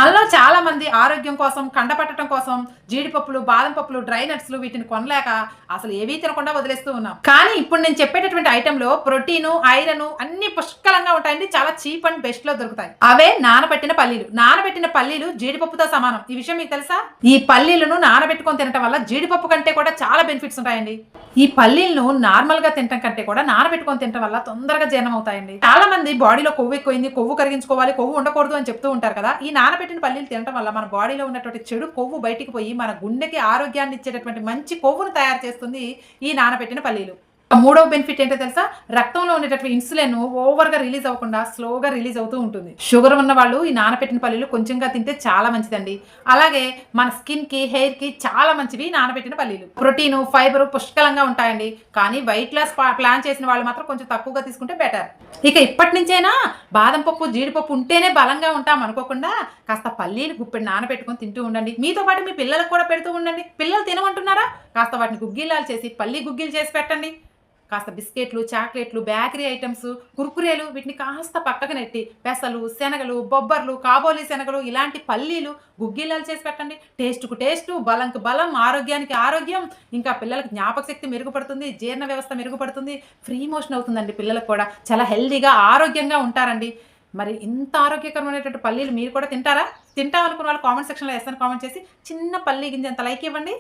మనలో చాలా మంది ఆరోగ్యం కోసం, కండపట్టడం కోసం జీడిపప్పులు, బాదం పప్పులు, డ్రై నట్స్‌లు వీటిని కొనలేక అసలు ఏవీ తినకుండా వదిలేస్తూ ఉన్నాం. కానీ ఇప్పుడు నేను చెప్పేటటువంటి ఐటెమ్‌లో ప్రోటీను, ఐరను అన్నీ పుష్కలంగా ఉంటాయండి. చాలా చీప్ అండ్ బెస్ట్‌లో దొరుకుతాయి. అవే నానబెట్టిన పల్లీలు. నానబెట్టిన పల్లీలు జీడిపప్పుతో సమానం. ఈ విషయం మీకు తెలుసా? ఈ పల్లీలను నానబెట్టుకొని తినటం వల్ల జీడిపప్పు కంటే కూడా చాలా బెనిఫిట్స్ ఉంటాయండి. ఈ పల్లీలను నార్మల్‌గా తినటం కంటే కూడా నానబెట్టుకొని తినటం వల్ల తొందరగా జీర్ణం అవుతాయండి. చాలా మంది బాడీలో కొవ్వు ఎక్కువైంది, కొవ్వు కరిగించుకోవాలి, కొవ్వు ఉండకూడదు అని చెప్తూ ఉంటారు కదా! ఈ నానబెట్టిన పల్లీలు తినటం వల్ల మన బాడీలో ఉన్నటువంటి చెడు కొవ్వు బయటికి పోయి మన గుండెకి ఆరోగ్యాన్ని ఇచ్చేటటువంటి మంచి కొవ్వును తయారు చేస్తుంది ఈ నానబెట్టిన పల్లీలు. మూడవ బెనిఫిట్ ఏంటో తెలుసా? రక్తంలో ఉండేటటువంటి ఇన్సులిన్ ఓవర్‌గా రిలీజ్ అవ్వకుండా స్లోగా రిలీజ్ అవుతూ ఉంటుంది. షుగర్ ఉన్న వాళ్ళు ఈ నానబెట్టిన పల్లీలు కొంచెంగా తింటే చాలా మంచిదండి. అలాగే మన స్కిన్‌కి, హెయిర్‌కి చాలా మంచివి నానబెట్టిన పల్లీలు. ప్రోటీను, ఫైబరు పుష్కలంగా ఉంటాయండి. కానీ వెయిట్ లాస్ ప్లాన్ చేసిన వాళ్ళు మాత్రం కొంచెం తక్కువగా తీసుకుంటే బెటర్. ఇక ఇప్పటి నుంచైనా బాదం పప్పు, జీడిపప్పు ఉంటేనే బలంగా ఉంటాం అనుకోకుండా కాస్త పల్లీలు గుప్పెడు నానబెట్టుకొని తింటూ ఉండండి. మీతో పాటు మీ పిల్లలకు కూడా పెడుతూ ఉండండి. పిల్లలు తినమంటున్నారా? కాస్త వాటిని గుగ్గిలాలు చేసి పల్లీ గుగ్గిలు చేసి పెట్టండి. కాస్త బిస్కెట్లు, చాక్లెట్లు, బేకరీ ఐటమ్స్, కుర్కురేలు వీటిని కాస్త పక్కకు నెట్టి పెసలు, శనగలు, బొబ్బర్లు, కాబోలి శనగలు ఇలాంటి పల్లీలు గుగ్గిలాలు చేసి పెట్టండి. టేస్ట్‌కు టేస్టు, బలంకు బలం, ఆరోగ్యానికి ఆరోగ్యం. ఇంకా పిల్లలకి జ్ఞాపకశక్తి మెరుగుపడుతుంది, జీర్ణ వ్యవస్థ మెరుగుపడుతుంది, ఫ్రీ మోషన్ అవుతుందండి పిల్లలకు కూడా. చాలా హెల్తీగా, ఆరోగ్యంగా ఉంటారండి. మరి ఇంత ఆరోగ్యకరమైనటువంటి పల్లీలు మీరు కూడా తింటారా? తింటాం అనుకున్న వాళ్ళు కామెంట్ సెక్షన్‌లో యెస్ అని కామెంట్ చేసి చిన్న పల్లీ గింజంత లైక్ ఇవ్వండి.